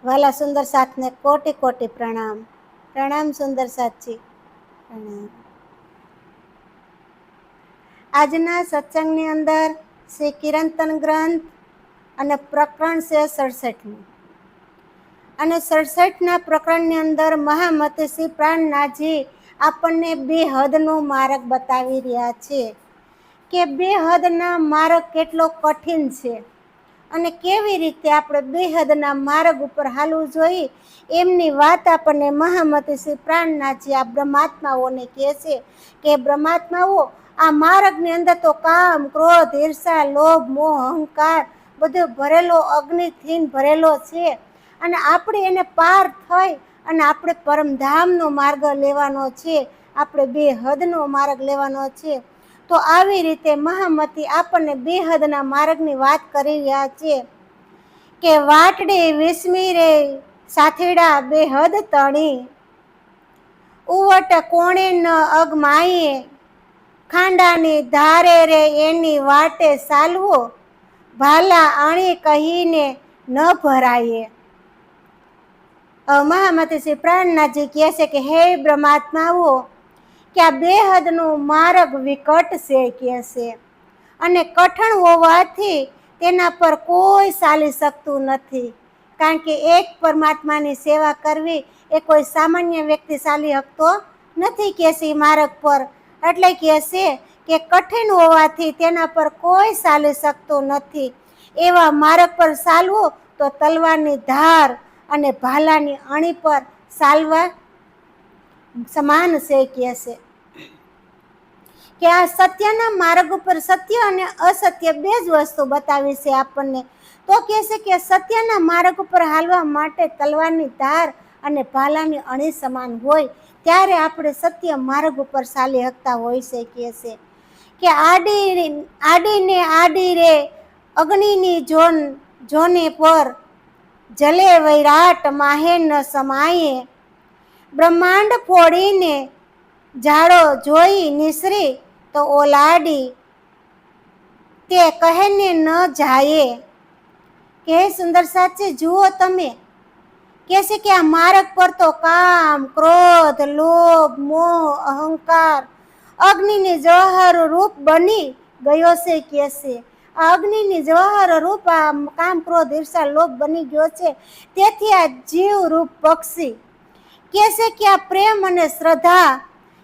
વાલા સુંદર સાથને કોટી કોટી પ્રણામ. પ્રણામ સુંદર સાથજી, પ્રણામ. આજના સત્સંગની અંદર શ્રી કિરંતન ગ્રંથ અને પ્રકરણ છે 67નું. અને 67ના પ્રકરણની અંદર મહામતી શ્રી પ્રાણનાથજી આપણને બેહદનો માર્ગ બતાવી રહ્યા છે કે બેહદના માર્ગ કેટલો કઠિન છે અને કેવી રીતે આપણે બેહદના માર્ગ ઉપર હાલવું જોઈએ એમની વાત આપણને મહામતી શ્રી પ્રાણનાથજી આ બ્રહ્માત્માઓને કહે છે કે બ્રહ્માત્માઓ આ માર્ગની અંદર તો કામ, ક્રોધ, ઈર્ષા, લોભ, મોહ, અહંકાર બધો ભરેલો, અગ્નિથી ભરેલો છે અને આપણે એને પાર થઈ અને આપણે પરમધામનો માર્ગ લેવાનો છે, આપણે બેહદનો માર્ગ લેવાનો છે. તો આવી રીતે મહામતી આપણને બેહદના માર્ગની વાત કરી રહ્યા છે કે વાટડી વિસ્મી રે સાથેડા બેહદ તણી, ઉવટ કોણે ન અગમાઈએ, ખાંડાની ધારે રે એની વાટે ચાલવો, ભાલા આણી કહીને ન ભરાઈએ. મહામતી શ્રી પ્રાણનાથજી કહે છે કે હે બ્રહ્માત્માઓ કે આ બેહદનો માર્ગ વિકટ છે કહે છે અને કઠણ હોવાથી તેના પર કોઈ ચાલી શકતું નથી, કારણ કે એક પરમાત્માની સેવા કરવી એ કોઈ સામાન્ય વ્યક્તિ ચાલી શકતો નથી કહે છે માર્ગ પર. એટલે કહે છે કે કઠિન હોવાથી તેના પર કોઈ ચાલી શકતું નથી. એવા માર્ગ પર ચાલવું તો તલવારની ધાર અને ભાલાની અણી પર ચાલવા સમાન છે કહે છે કે આ સત્યના માર્ગ ઉપર સત્ય અને અસત્ય બે જ વસ્તુ બતાવી છે આપણને. તો કહે છે કે સત્યના માર્ગ ઉપર હાલવા માટે તલવારની ધાર અને ભાલાની અણી સમાન હોય ત્યારે આપણે સત્ય માર્ગ ઉપર ચાલી શકતા હોય છે કહે છે કે આડીને આડી રે અગ્નિની જોને પર જલે વૈરાટ માહે ન સમાયે, બ્રહ્માંડ ફોડીને જાડો જોઈ નિસરી તો ઓલાડી તે કહેને ન જાય. કે સુંદર સાચી જુઓ તમે, કહે છે કે આ માર્ગ પર તો કામ, ક્રોધ, લોભ, મોહ, અહંકાર અગ્નિની જવાહર રૂપ બની ગયો છે કહે છે. આ અગ્નિની જવાહર રૂપ આ કામ, ક્રોધ, ઈર્ષા, લોભ બની ગયો છે. તેથી આ જીવ રૂપ પક્ષી કહે છે કે આ પ્રેમ અને શ્રદ્ધા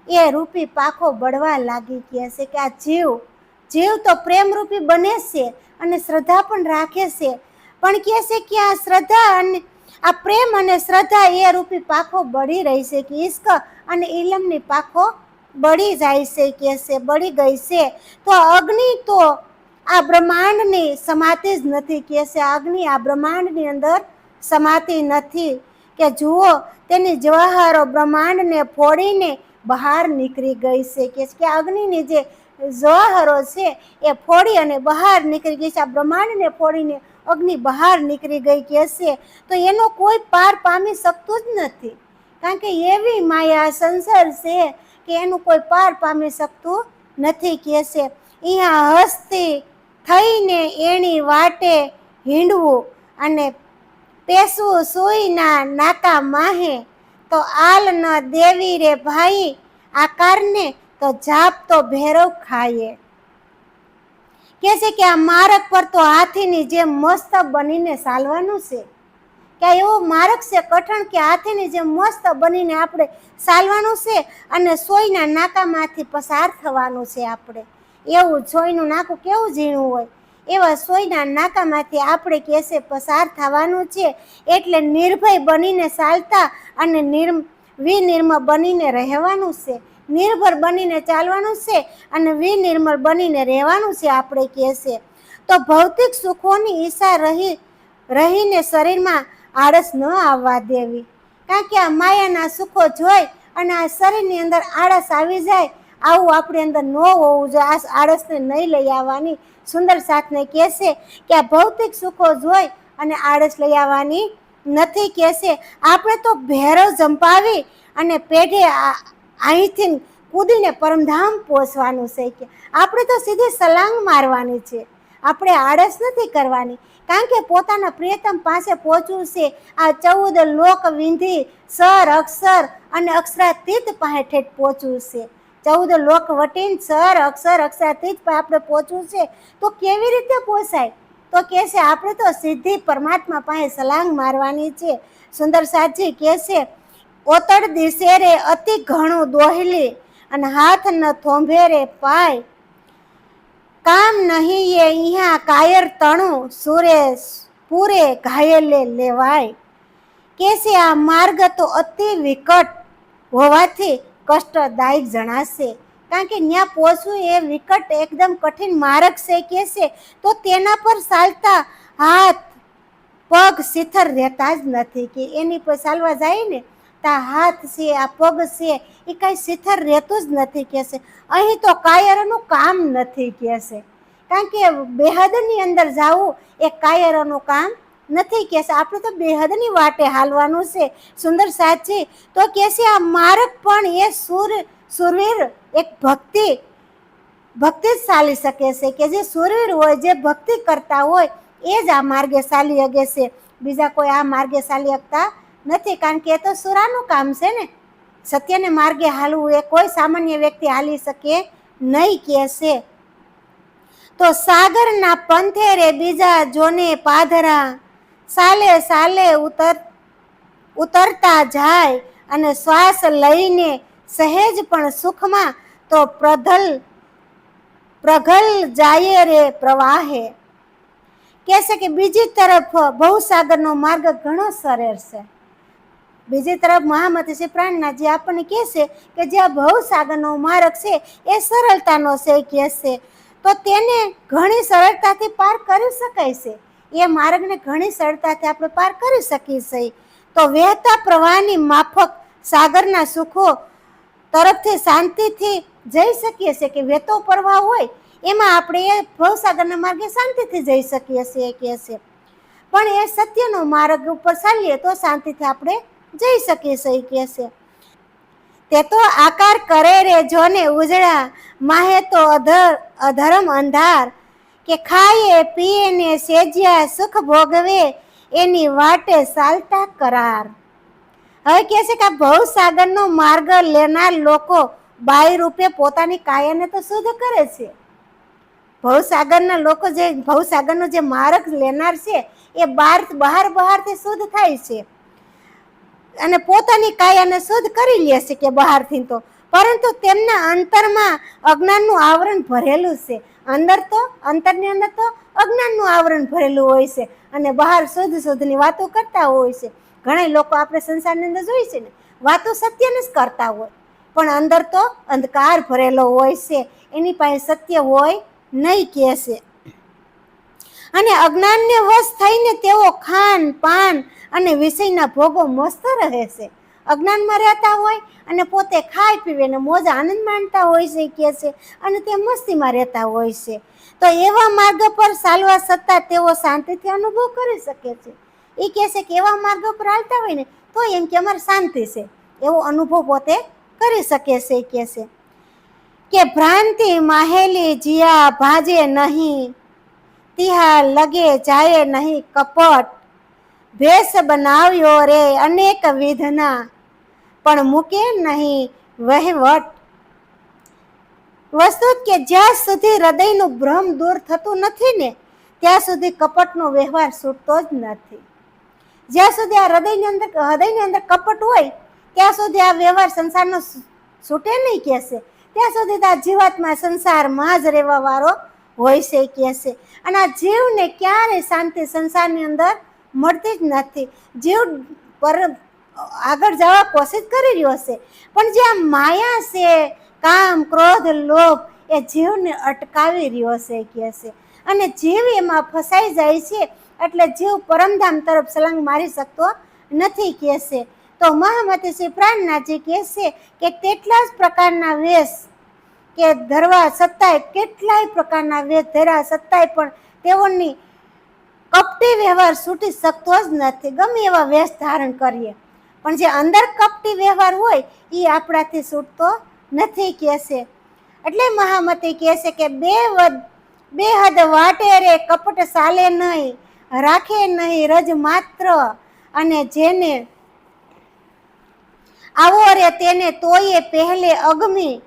એ રૂપી પાખો બળવા લાગી કહે છે કે આ જીવ તો પ્રેમ રૂપી બને છે અને શ્રદ્ધા પણ રાખે છે, પણ કહે છે કે આ શ્રદ્ધા અને આ પ્રેમ અને શ્રદ્ધા એ રૂપી પાખો બળી રહી છે કે ઈશ્ક અને ઇલમની પાખો બળી જાય છે કહે છે, બળી ગઈ છે. તો અગ્નિ તો આ બ્રહ્માંડની સમાતી જ નથી કહે છે. અગ્નિ આ બ્રહ્માંડની અંદર સમાતી નથી કે જુઓ તેની જવાહરો બ્રહ્માંડને ફોડીને બહાર નીકળી ગઈ છે કે અગ્નિની જે જવાહરો છે એ ફોડી અને બહાર નીકળી ગઈ છે. આ બ્રહ્માંડને ફોડીને અગ્નિ બહાર નીકળી ગઈ કહે છે. તો એનો કોઈ પાર પામી શકતું જ નથી, કારણ કે એવી માયા સંસાર છે કે એનું કોઈ પાર પામી શકતું નથી કહે છે. અહીંયા હસ્તી થઈને એની વાટે હિંડવું અને પેસવું સુઈના નાકા માહે, તો આલ ન દેવી રે ભાઈ આકારને તો જાપ તો ભેરવ ખાઈએ. કહે છે કે આ માર્ગ પર તો હાથીની જેમ મસ્ત બનીને ચાલવાનું છે કે એવો માર્ગ છે કઠણ કે હાથીની જેમ મસ્ત બનીને આપણે ચાલવાનું છે અને સોયના નાકામાંથી પસાર થવાનું છે. આપણે એવું સોયનું નાકું કેવું ઝીણું હોય એવા સોયના નાકામાંથી આપણે કેસે પસાર થવાનું છે. એટલે નિર્ભય બનીને ચાલતા અને વિનિર્મળ બનીને રહેવાનું છે, નિર્ભર બનીને ચાલવાનું છે અને વિનિર્મળ બનીને રહેવાનું છે આપણે કહેશે. તો ભૌતિક સુખોની ઈચ્છા રહીને શરીરમાં આળસ ન આવવા દેવી, કારણ કે આ માયાના સુખો જોઈ અને આ શરીરની અંદર આળસ આવી જાય, આવું આપણી અંદર ન હોવું જોઈએ. આ આળસને નહીં લઈ આવવાની. સુંદર સાથને કહેશે કે આ ભૌતિક સુખો જોઈ અને આળસ લઈ આવવાની નથી કહેશે. આપણે તો ભેરવ જંપાવી અને પેઢે અહીંથી કૂદીને પરમધામ પહોંચવાનું છે કે આપણે તો સીધી સલાંગ મારવાની છે, આપણે આળસ નથી કરવાની, કારણ કે પોતાના પ્રિયતમ પાસે પહોંચવું છે. આ 14 લોક વિંધી સર અક્ષર અને અક્ષરાતીત પાસે ઠેઠ પહોંચવું છે. 14 લોક વટીને સર અક્ષર અક્ષરાતીત પાસે આપણે પહોંચવું છે. તો કેવી રીતે પહોંચાય? તો કહે છે આપણે તો સીધી પરમાત્મા પાસે સલાંગ મારવાની છે. સુંદર સાજી કહે છે, ઓતડ દિશે રે અતિ ઘણું દોહલી અને હાથ ન થોંભે રે પાય, કામ નહીં એ અહીંયા કાયર તણું સુરેશ પૂરે ઘાયલે લેવાય. કે છે આ માર્ગ તો અતિ વિકટ હોવાથી કષ્ટદાયક જણાશે, કારણ કે ત્યાં પહોંચવું એ વિકટ એકદમ કઠિન માર્ગ છે. કે છે તો તેના પર ચાલતા હાથ પગ શિથર રહેતા જ નથી, કે એની પર ચાલવા જાય ને તો હાથ છે આ પગ છે એ કાંઈ શિથર રહેતું જ નથી. કે છે અહીં તો કાયરનું કામ નથી. કે છે કારણ કે બેહદની અંદર જવું એ કાયરોનું કામ નથી. કે છે આપણે તો બેહદની વાટે હાલવાનું છે. સુંદર સાચી તો કે છે આ માર્ગ પણ એ સુરવીર એક ભક્તિ જ ચાલી શકે છે, કે જે સુરવીર હોય, જે ભક્તિ કરતા હોય એ જ આ માર્ગે ચાલી શકે છે. બીજા કોઈ આ માર્ગે ચાલી શકતા નથી, કારણ કે એ તો સુરાનું કામ છે ને. સત્યને માર્ગે હાલવું એ કોઈ સામાન્ય વ્યક્તિ હાલી શકે નહીં. કે છે તો સાગરના પંથે રે બીજા જોને પાધરા, સાલે સાલે ઉતરતા જાય અને શ્વાસ લઈને સહેજ પણ સુખમાં તો પ્રગલ જાય રે પ્રવાહે. કહે છે કે બીજી તરફ ભવસાગરનો માર્ગ ઘણો સરળ છે. બીજી તરફ મહામતી શ્રી પ્રાણનાથજી આપણને કહે છે કે જે આ ભવસાગરનો માર્ગ છે એ સરળતાનો છે. કહે છે તો તેને ઘણી સરળતાથી પાર કરી શકાય છે. એ માર્ગને ઘણી સરળતાથી આપણે પાર કરી શકીએ છીએ. તો વહેતા પ્રવાહની માફક સાગરના સુખો તરફથી શાંતિથી જઈ શકીએ છીએ, કે વહેતો પ્રવાહ હોય એમાં આપણે એ ભવસાગરના માર્ગે શાંતિથી જઈ શકીએ છીએ. કે છે પણ એ સત્યનો માર્ગ ઉપર ચાલીએ તો શાંતિથી આપણે જઈ શકીએ છીએ. કે છે તે તો આકાર કરે રે જોને ઉજળા, માહે તો અધર્મ અંધાર, કે ખાઈએ પીએ ને સેજ્યા સુખ ભોગવે એની વાટે ચાલતા કરાર. હવે કહે છે કે આ ભવસાગરનો માર્ગ લેનાર લોકો બાહ્ય રૂપે પોતાની કાયાને તો શુદ્ધ કરે છે. ભવસાગરના લોકો જે ભવસાગરનો જે માર્ગ લેનાર છે એ બહારથી શુદ્ધ થાય છે અને પોતાની કાયાને શુદ્ધ કરી લે છે કે બહારથી તો, પરંતુ તેમના અંતરમાં અજ્ઞાનનું આવરણ ભરેલું છે. અંતરની અંદર તો અજ્ઞાનનું આવરણ ભરેલું હોય છે અને બહાર શુદ્ધની વાતો કરતા હોય છે. ઘણા લોકો આપણે સંસારની અંદર જોઈએ છે ને, વાતો સત્યને જ કરતા હોય પણ અંદર તો અંધકાર ભરેલો હોય છે, એની પાસે સત્ય હોય નહીં. કહે છે અને અજ્ઞાનને વશ થઈને તેઓ ખાન પાન અને વિષયના ભોગો મસ્ત રહે છે. અજ્ઞાનમાં રહેતા હોય અને પોતે ખાઈ પીવે ને મોજ આનંદ માણતા હોય છે. કહે છે અને તે મસ્તીમાં રહેતા હોય છે. તો એવા માર્ગ પર ચાલવા છતાં તેઓ શાંતિથી અનુભવ કરી શકે છે. એ કહે છે કે એવા માર્ગ પર હાલતા હોય ને તો એમ કે અમારે શાંતિ છે એવો અનુભવ પોતે કરી શકે છે. કહે છે કે ભ્રાંતિ માહેલી જીયા ભાજે નહીં, તિહા લગે જાય નહીં કપટ, ભેસ બનાવ્યો રે અનેક વિધના પણ મૂકે નહીં વહીવટ. વસ્તુ કે જ્યાં સુધી હૃદયનું ભ્રમ દૂર થતું નથી ને ત્યાં સુધી કપટનો વ્યવહાર છૂટતો જ નથી. જ્યાં સુધી આ હૃદયની અંદર કપટ હોય ત્યાં સુધી આ વ્યવહાર સંસારનો છૂટે નહીં. કહે છે ત્યાં સુધી આ જીવાત્મા સંસારમાં જ રહેવા વાળો હોય છે. કહે છે અને આ જીવને ક્યારેય શાંતિ સંસારની અંદર મળતી જ નથી. જીવ પર આગળ જવા કોશિશ કરી રહ્યો છે પણ જે આ માયા છે, કામ ક્રોધ લોભ એ જીવને અટકાવી રહ્યો છે. કહે છે અને જીવ એમાં ફસાઈ જાય છે એટલે જીવ પરમધામ તરફ સલંગ મારી શકતો નથી. કહે છે તો મહામતી શ્રી પ્રાણનાથજી કહે છે કે કેટલા જ પ્રકારના વેશ કે ધરવા છતાંય, કેટલાય પ્રકારના વેશ ધર્યા છતાંય પણ તેઓની કપટી વ્યવહાર છૂટી શકતો જ નથી. ગમે એવા વેશ ધારણ કરીએ પણ જે અંદર કપટી વ્યવહાર હોય એ આપણાથી છૂટતો નથી. કહે છે એટલે મહામતી કહે છે કે બેહદ વાટે રે કપટ ચાલે નહીં, રાખે નહીં રજ માત્ર, અને જેને આવો રે તેને તોય પહેલે અગમી,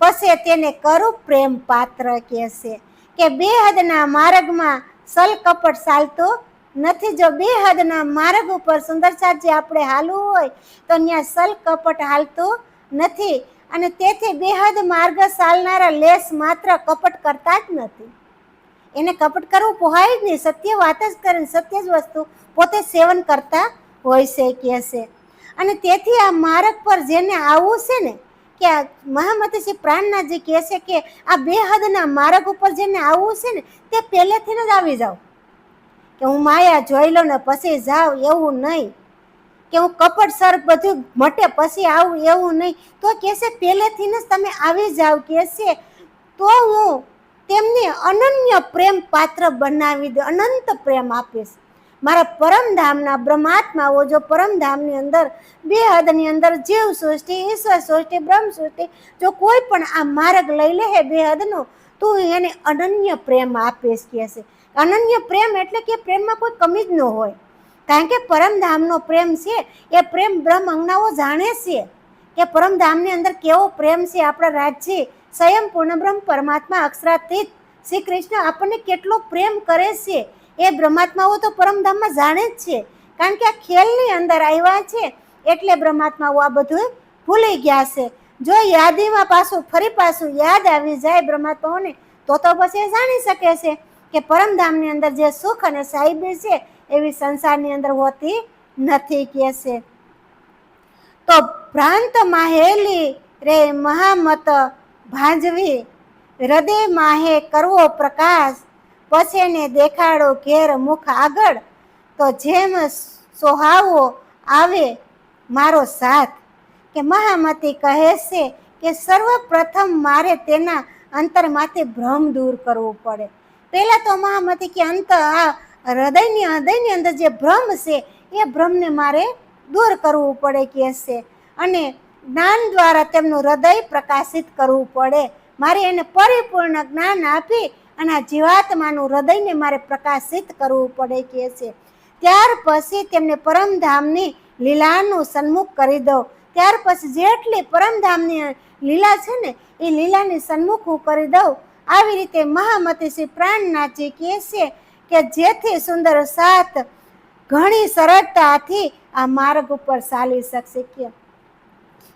પસે તેને કરું પ્રેમ પાત્ર કહેશે કે બેહદના માર્ગમાં સલ કપટ ચાલતો નથી. જો બેહદના માર્ગ ઉપર સુંદર સાજી આપણે હાલવું હોય તો ત્યાં સલ કપટ હાલતું નથી. અને તેથી બેહદ માર્ગ ચાલનારા લેસ માત્ર કપટ કરતા જ નથી. એને કપટ કરવું પોહાય જ નહીં, સત્ય વાત જ કરે, સત્ય જ વસ્તુ પોતે સેવન કરતા હોય છે કહેશે. અને તેથી આ માર્ગ પર જેને આવવું છે ને, કે મહામતી શ્રી પ્રાણનાથજી કહે છે કે આ બેહદના માર્ગ ઉપર જેને આવવું છે ને તે પહેલેથી જ આવી જાવ, કે હું માયા જોઈ લઉં ને પછી જાઉં એવું નહીં, કે હું કપટ સર બધું મટે પછી આવું એવું નહીં. તો કહેશે પહેલેથી જ તમે આવી જાવ કહેશે, તો હું તેમને અનન્ય પ્રેમ પાત્ર બનાવી દે, અનંત પ્રેમ આપીશ. મારા પરમધામના બ્રહ્માત્માઓ જો પરમધામની અંદર બેહદની અંદર જીવ સૃષ્ટિ, ઈશ્વર સૃષ્ટિ, બ્રહ્મ સૃષ્ટિ જો કોઈ પણ આ માર્ગ લઈ લે હે બેહદનો, તો એને અનન્ય પ્રેમ આપીશ કહેશે. અનન્ય પ્રેમ એટલે કે પ્રેમમાં કોઈ કમી જ ન હોય, કારણ કે પરમધામનો પ્રેમ છે એ પ્રેમ બ્રહ્મ અંગનાઓ જાણે છે કે પરમધામની અંદર કેવો પ્રેમ છે. આપણા રાજ્ય સ્વયં પૂર્ણ બ્રહ્મ પરમાત્મા અક્ષરાતીત શ્રી કૃષ્ણ આપણને કેટલો પ્રેમ કરે છે એ બ્રહ્માત્માઓ તો પરમધામમાં જાણે જ છે, કારણ કે આ ખેલની અંદર આવ્યા છે એટલે બ્રહ્માત્માઓ આ બધું ભૂલી ગયા છે. જો યાદીમાં ફરી પાછું યાદ આવી જાય બ્રહ્માત્માઓને તો પછી જાણી શકે છે કે પરમધામની અંદર જે સુખ અને સાહિબી છે એવી સંસારની અંદર હોતી નથી કહેશે. તો ભ્રાંત માહેલી રે મહામત ભાંજવી, હૃદય માહે કરવો પ્રકાશ, પછી ને દેખાડો ઘેર મુખ આગળ, તો જેમ સોહાવો આવે મારો સાથ. કે મહામતી કહે છે કે સર્વપ્રથમ મારે તેના અંતરમાંથી ભ્રમ દૂર કરવું પડે. પહેલા તો મહામતી કે આ હૃદયની અંદર જે ભ્રમ છે એ ભ્રમને મારે દૂર કરવું પડે કે છે, અને જ્ઞાન દ્વારા તેમનું હૃદય પ્રકાશિત કરવું પડે. મારે એને પરિપૂર્ણ જ્ઞાન આપી અને આ જીવાત્માનું હૃદયને મારે પ્રકાશિત કરવું પડે કે છે. ત્યાર પછી તેમને પરમધામની લીલાનું સન્મુખ કરી દઉં. ત્યાર પછી જેટલી પરમધામની લીલા છે ને એ લીલાની સન્મુખ હું કરી દઉં. આવી રીતે મહામતી શ્રી પ્રાણનાથજી કહે છે કે જેથી સુંદર સાથ ઘણી સરળતાથી આ માર્ગ ઉપર ચાલી શકશે. કે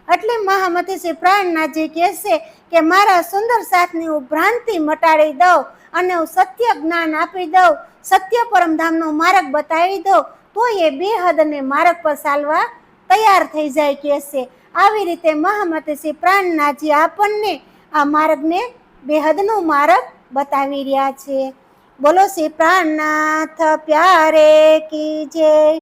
એટલે મહામતી શ્રી પ્રાણનાથજી કહે છે કે મારા સુંદર સાથની હું ભ્રાંતિ મટાડી દઉં અને હું સત્ય જ્ઞાન આપી દઉં, સત્ય પરમધામનો માર્ગ બતાવી દઉં, તો એ બેહદને માર્ગ પર ચાલવા તૈયાર થઈ જાય કે છે. આવી રીતે મહામતી શ્રી પ્રાણનાથજી આપણને આ માર્ગને બેહદનો માર્ગ બતાવી રહ્યા છે. બોલો શ્રી પ્રાણનાથ પ્યારે કી જય.